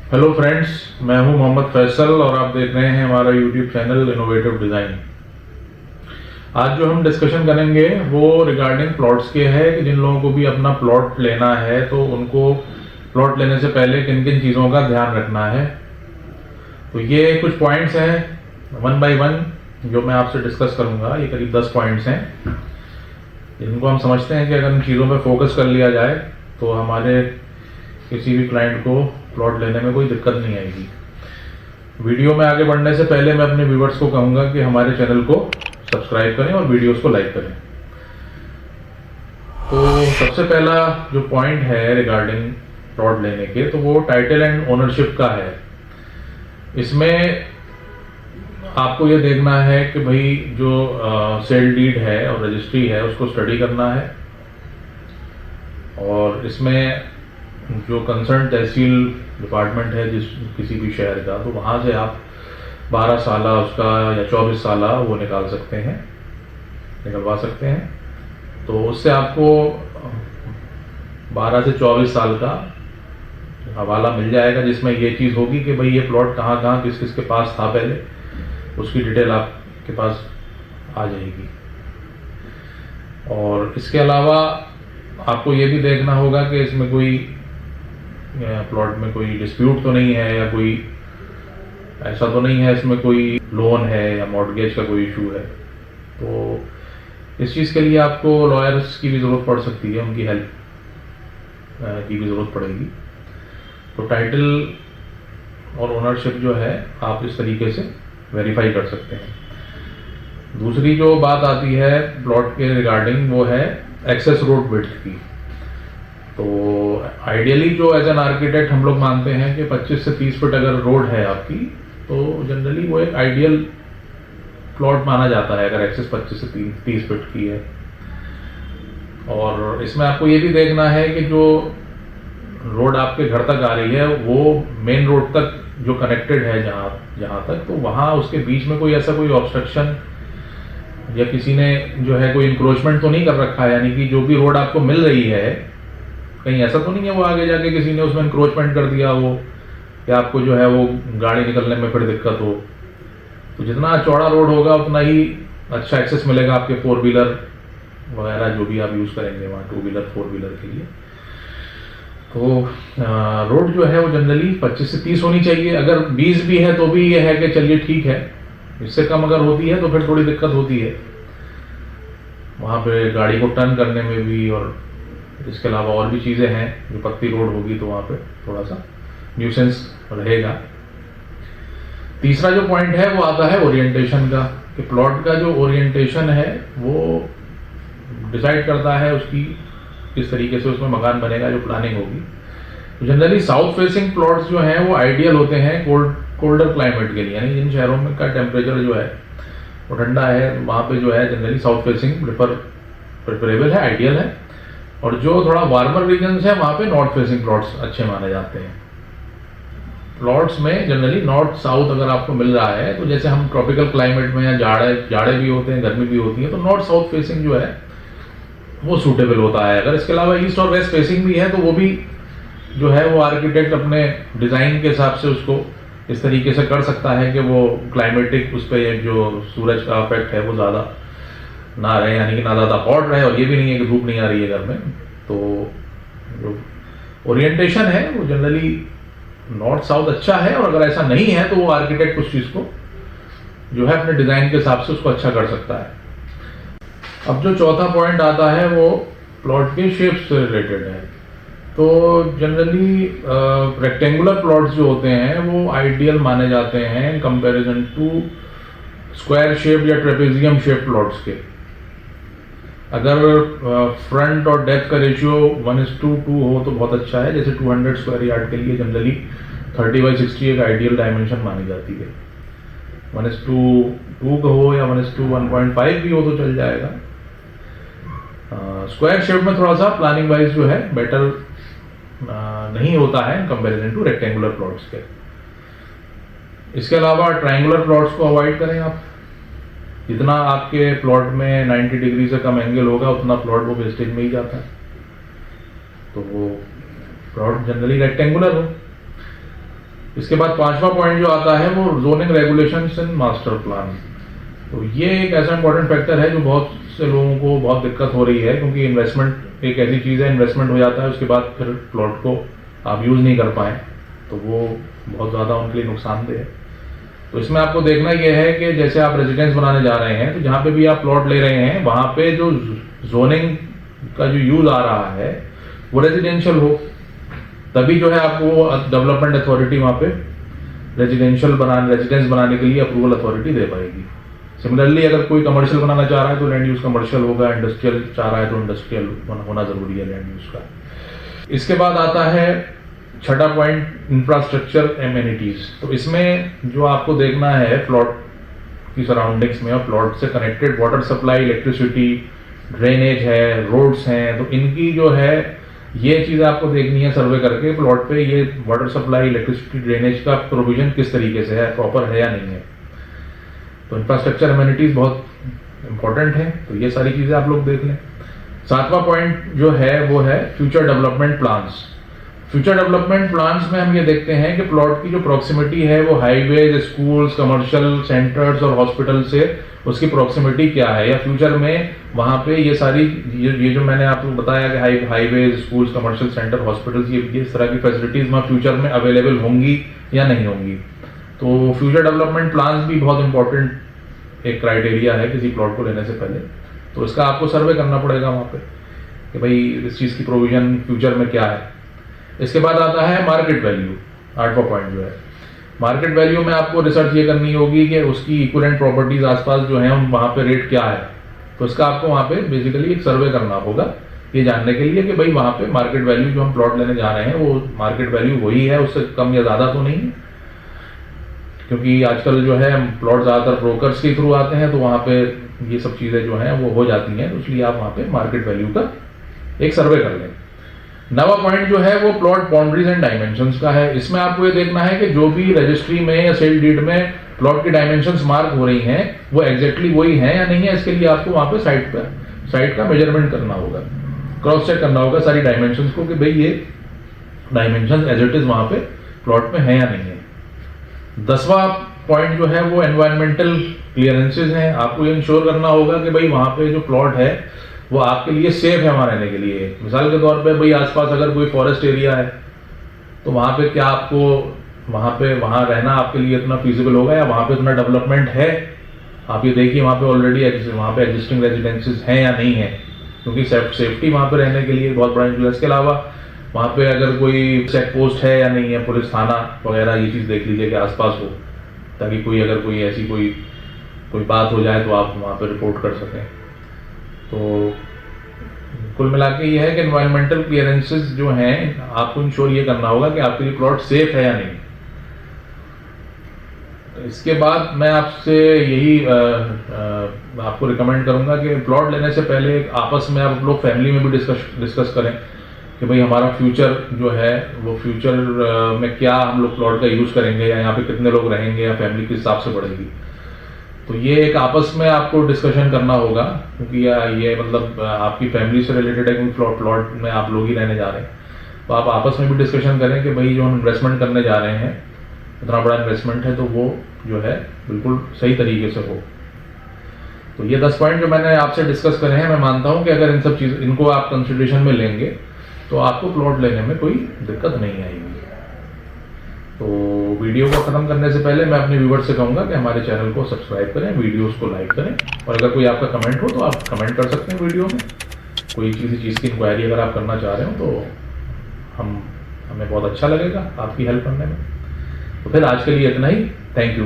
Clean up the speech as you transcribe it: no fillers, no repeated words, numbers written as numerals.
Hello friends, मैं हूं मोहम्मद फैसल और आप देख रहे हैं हमारा यूट्यूब चैनल इनोवेटिव डिज़ाइन। आज जो हम डिस्कशन करेंगे वो रिगार्डिंग प्लॉट्स के है कि जिन लोगों को भी अपना प्लॉट लेना है तो उनको प्लॉट लेने से पहले किन किन चीज़ों का ध्यान रखना है। तो ये कुछ पॉइंट्स हैं वन बाय वन जो मैं आपसे डिस्कस करूंगा। ये करीब 10 पॉइंट्स हैं जिनको हम समझते हैं कि अगर इन चीज़ों पर फोकस कर लिया जाए तो हमारे किसी भी क्लाइंट को प्लॉट लेने में कोई दिक्कत नहीं आएगी। वीडियो में आगे बढ़ने से पहले मैं अपने व्यूवर्स को कहूंगा कि हमारे चैनल को सब्सक्राइब करें और वीडियोस को लाइक करें। तो सबसे पहला जो पॉइंट है रिगार्डिंग प्लॉट लेने के, तो वो टाइटल एंड ओनरशिप का है। इसमें आपको ये देखना है कि भाई जो सेल डीड है और रजिस्ट्री है उसको स्टडी करना है, और इसमें जो कंसर्न तहसील डिपार्टमेंट है जिस किसी भी शहर का, तो वहाँ से आप 12 साला उसका या 24 साला वो निकलवा सकते हैं। तो उससे आपको 12 से 24 साल का हवाला मिल जाएगा, जिसमें ये चीज़ होगी कि भाई ये प्लॉट कहाँ कहाँ किस किस के पास था पहले, उसकी डिटेल आपके पास आ जाएगी। और इसके अलावा आपको ये भी देखना होगा कि इसमें कोई प्लॉट में कोई डिस्प्यूट तो नहीं है, या कोई ऐसा तो नहीं है इसमें कोई लोन है या मॉर्टगेज का कोई इशू है। तो इस चीज़ के लिए आपको लॉयर्स की भी ज़रूरत पड़ सकती है, उनकी हेल्प की भी ज़रूरत पड़ेगी। तो टाइटल और ओनरशिप जो है आप इस तरीके से वेरीफाई कर सकते हैं। दूसरी जो बात आती है प्लॉट के रिगार्डिंग वो है एक्सेस रोड विड्थ की। तो आइडियली जो एज एन आर्किटेक्ट हम लोग मानते हैं कि 25 से 30 फीट अगर रोड है आपकी, तो जनरली वो एक आइडियल प्लॉट माना जाता है अगर एक्सेस 25 से 30 फीट की है। और इसमें आपको ये भी देखना है कि जो रोड आपके घर तक आ रही है वो मेन रोड तक जो कनेक्टेड है जहाँ तक, तो वहाँ उसके बीच में कोई ऐसा कोई ऑब्स्ट्रक्शन या किसी ने जो है कोई इंक्रोचमेंट तो नहीं कर रखा है। यानी कि जो भी रोड आपको मिल रही है, कहीं ऐसा तो नहीं है वो आगे जाके किसी ने उसमें इंक्रोचमेंट कर दिया हो या आपको जो है वो गाड़ी निकलने में फिर दिक्कत हो। तो जितना चौड़ा रोड होगा उतना ही अच्छा एक्सेस मिलेगा आपके 4 व्हीलर वगैरह जो भी आप यूज़ करेंगे वहाँ 2 व्हीलर 4 व्हीलर के लिए। तो रोड जो है वो जनरली 25 से 30 होनी चाहिए। अगर 20 भी है तो भी ये है कि चलिए ठीक है, इससे कम अगर होती है तो फिर थोड़ी दिक्कत होती है वहाँ पे गाड़ी को टर्न करने में भी। और इसके अलावा और भी चीज़ें हैं, जो पत्ती रोड होगी तो वहाँ पे थोड़ा सा न्यूसेंस रहेगा। तीसरा जो पॉइंट है वो आता है ओरिएंटेशन का, कि प्लॉट का जो ओरिएंटेशन है वो डिसाइड करता है उसकी किस तरीके से उसमें मकान बनेगा, जो प्लानिंग होगी। तो जनरली साउथ फेसिंग प्लॉट्स जो हैं वो आइडियल होते हैं कोल्डर क्लाइमेट के लिए। यानी जिन शहरों में का टेम्परेचर जो है वो ठंडा है, वहाँ पे जो है जनरली साउथ फेसिंग प्रेफरेबल है, आइडियल है। और जो थोड़ा वार्मर रीजन्स है वहाँ पे नॉर्थ फेसिंग प्लॉट्स अच्छे माने जाते हैं। प्लॉट्स में जनरली नॉर्थ साउथ अगर आपको मिल रहा है, तो जैसे हम ट्रॉपिकल क्लाइमेट में या जाड़े भी होते हैं, गर्मी भी होती है, तो नॉर्थ साउथ फेसिंग जो है वो सूटेबल होता है। अगर इसके अलावा ईस्ट और वेस्ट फेसिंग भी है तो वो भी जो है वो आर्किटेक्ट अपने डिज़ाइन के हिसाब से उसको इस तरीके से कर सकता है कि वो क्लाइमेटिक उस पर जो सूरज का इफेक्ट है वो ज़्यादा ना रहे, यानी कि ना ज़्यादा हॉट रहे और ये भी नहीं है कि धूप नहीं आ रही है घर में। तो जो ओरिएंटेशन है वो जनरली नॉर्थ साउथ अच्छा है, और अगर ऐसा नहीं है तो वो आर्किटेक्ट उस चीज़ को जो है अपने डिज़ाइन के हिसाब से उसको अच्छा कर सकता है। अब जो चौथा पॉइंट आता है वो प्लॉट के शेप से रिलेटेड है। तो जनरली रेक्टेंगुलर प्लॉट्स जो होते हैं वो आइडियल माने जाते हैं in comparison to square shape या ट्रेपेजियम शेप प्लॉट्स के। अगर फ्रंट और डेप्थ का रेशियो 1:2 हो तो बहुत अच्छा है। जैसे 200 स्क्वायर यार्ड के लिए जनरली 30/60 एक आइडियल डायमेंशन मानी जाती है। 1:2 का हो या 1:1.5 भी हो तो चल जाएगा। स्क्वायर शेप में थोड़ा सा प्लानिंग वाइज जो है बेटर नहीं होता है कंपैरिजन टू रेक्टेंगुलर प्लॉट्स के। इसके अलावा ट्रायंगुलर प्लॉट्स को अवॉइड करें आप। जितना आपके प्लॉट में 90 डिग्री से कम एंगल होगा उतना प्लॉट वो वेस्टेज में ही जाता है। तो वो प्लॉट जनरली रेक्टेंगुलर हो। इसके बाद 5वां पॉइंट जो आता है वो zoning regulations and master plan. तो ये एक ऐसा इंपॉर्टेंट फैक्टर है जो बहुत से लोगों को बहुत दिक्कत हो रही है, क्योंकि इन्वेस्टमेंट एक ऐसी चीज़ है, इन्वेस्टमेंट हो जाता है उसके बाद फिर प्लॉट को आप यूज़ नहीं कर पाएँ तो वो बहुत ज़्यादा उनके लिए नुकसानदेह है। तो इसमें आपको देखना यह है कि जैसे आप रेजिडेंस बनाने जा रहे हैं तो जहाँ पे भी आप प्लॉट ले रहे हैं वहाँ पे जो जोनिंग का जो यूज़ आ रहा है वो रेजिडेंशियल हो, तभी जो है आपको डेवलपमेंट अथॉरिटी वहाँ पे रेजिडेंस बनाने के लिए अप्रूवल अथॉरिटी दे पाएगी। सिमिलरली अगर कोई कमर्शियल बनाना चाह रहा है तो लैंड यूज कमर्शियल होगा, इंडस्ट्रियल चाह रहा है तो इंडस्ट्रियल होना जरूरी है लैंड यूज का। इसके बाद आता है 6वां पॉइंट, इंफ्रास्ट्रक्चर एमेनिटीज। तो इसमें जो आपको देखना है प्लॉट की सराउंडिंग्स में और प्लॉट से connected water supply, electricity, drainage है, रोड्स हैं, तो इनकी जो है ये चीज़ आपको देखनी है सर्वे करके प्लॉट पे, ये वाटर सप्लाई, इलेक्ट्रिसिटी, ड्रेनेज का प्रोविजन किस तरीके से है, प्रॉपर है या नहीं है। तो इंफ्रास्ट्रक्चर एमेनिटीज बहुत इंपॉर्टेंट है, तो ये सारी चीज़ें आप लोग देख लें। 7वां पॉइंट जो है वो है future development plans. Future development plans में हम ये देखते हैं कि प्लॉट की जो प्रॉक्सिमिटी है वो हाईवेज, स्कूल्स, कमर्शियल सेंटर्स और हॉस्पिटल से उसकी प्रॉक्सिमिटी क्या है, या फ्यूचर में वहाँ पे ये सारी ये जो मैंने आपको बताया कि highways, schools, commercial centre, hospitals, ये इस तरह की फैसिलिटीज वहाँ फ्यूचर में अवेलेबल होंगी या नहीं होंगी। तो फ्यूचर डेवलपमेंट प्लान्स भी बहुत इंपॉर्टेंट एक क्राइटेरिया है किसी प्लॉट को लेने से पहले। तो इसका आपको सर्वे करना पड़ेगा वहाँ पे कि भाई इस चीज़ की प्रोविजन फ्यूचर में क्या है। इसके बाद आता है मार्केट वैल्यू, 8वां पॉइंट जो है मार्केट वैल्यू में आपको रिसर्च ये करनी होगी कि उसकी इक्विवेलेंट प्रॉपर्टीज आसपास जो है वहाँ पे रेट क्या है। तो इसका आपको वहाँ पे बेसिकली एक सर्वे करना होगा ये जानने के लिए कि भाई वहाँ पे मार्केट वैल्यू जो हम प्लॉट लेने जा रहे हैं वो मार्केट वैल्यू वही है, उससे कम या ज़्यादा तो नहीं है, क्योंकि आजकल जो है प्लॉट ज़्यादातर ब्रोकर्स के थ्रू आते हैं तो वहाँ पे ये सब चीज़ें जो हैं वो हो जाती हैं, तो इसलिए आप वहाँ पे मार्केट वैल्यू का एक सर्वे कर लें। 9वां पॉइंट जो है वो प्लॉट बाउंड्रीज एंड डायमेंशंस का है। इसमें आपको ये देखना है कि जो भी रजिस्ट्री में या सेल डीड में प्लॉट की डायमेंशंस मार्क हो रही हैं वो एग्जैक्टली वही हैं या नहीं है। इसके लिए आपको वहाँ पे साइट का मेजरमेंट करना होगा, क्रॉस चेक करना होगा सारी डायमेंशंस को कि भाई ये डायमेंशंस एज इट इज वहाँ पे प्लॉट में है या नहीं है। 10वां पॉइंट जो है वो एनवायरमेंटल क्लियरेंसेज हैं। आपको ये इंश्योर करना होगा कि भाई वहाँ पे जो प्लॉट है वो आपके लिए सेफ है वहाँ रहने के लिए। मिसाल के तौर पे भाई आसपास अगर कोई फॉरेस्ट एरिया है तो वहाँ पे क्या आपको वहाँ रहना आपके लिए इतना फीजिबल होगा, या वहाँ पे इतना डेवलपमेंट है। आप ये देखिए वहाँ पे ऑलरेडी वहाँ पे एग्जिस्टिंग रेजिडेंसेज हैं या नहीं है, क्योंकि सेफ्टी वहाँ पे रहने के लिए बहुत बड़ा इंटरेस्ट। इसके अलावा वहाँ पे अगर कोई चेक पोस्ट है या नहीं है, पुलिस थाना वगैरह, ये चीज़ देख लीजिए कि आसपास हो, ताकि कोई अगर कोई ऐसी कोई बात हो जाए तो आप वहाँ पे रिपोर्ट कर सकें। तो कुल मिला के ये है कि एनवायरमेंटल क्लियरेंसेस जो हैं आपको इंश्योर ये करना होगा कि आपके लिए प्लॉट सेफ है या नहीं। तो इसके बाद मैं आपसे यही आपको रिकमेंड करूंगा कि प्लॉट लेने से पहले आपस में आप लोग फैमिली में भी डिस्कस करें कि भाई हमारा फ्यूचर जो है वो फ्यूचर में क्या हम लोग प्लॉट का यूज़ करेंगे, या यहाँ पे कितने लोग रहेंगे, या फैमिली किस हिसाब से बढ़ेगी। तो ये एक आपस में आपको डिस्कशन करना होगा, क्योंकि ये मतलब आपकी फैमिली से रिलेटेड है, क्योंकि प्लॉट में आप लोग ही रहने जा रहे हैं। तो आप आपस में भी डिस्कशन करें कि भाई जो हम इन्वेस्टमेंट करने जा रहे हैं इतना बड़ा इन्वेस्टमेंट है तो वो जो है बिल्कुल सही तरीके से हो। तो ये 10 पॉइंट जो मैंने आपसे डिस्कस करे हैं, मैं मानता हूँ कि अगर इन सब चीज़ इनको आप कंसिडरेशन में लेंगे तो आपको प्लॉट लेने में कोई दिक्कत नहीं आएगी। तो वीडियो को ख़त्म करने से पहले मैं अपने व्यूअर्स से कहूँगा कि हमारे चैनल को सब्सक्राइब करें, वीडियोस को लाइक करें, और अगर कोई आपका कमेंट हो तो आप कमेंट कर सकते हैं वीडियो में। कोई किसी चीज़ की इंक्वायरी अगर आप करना चाह रहे हो तो हमें बहुत अच्छा लगेगा आपकी हेल्प करने में। तो फिर आज के लिए इतना ही। Thank you.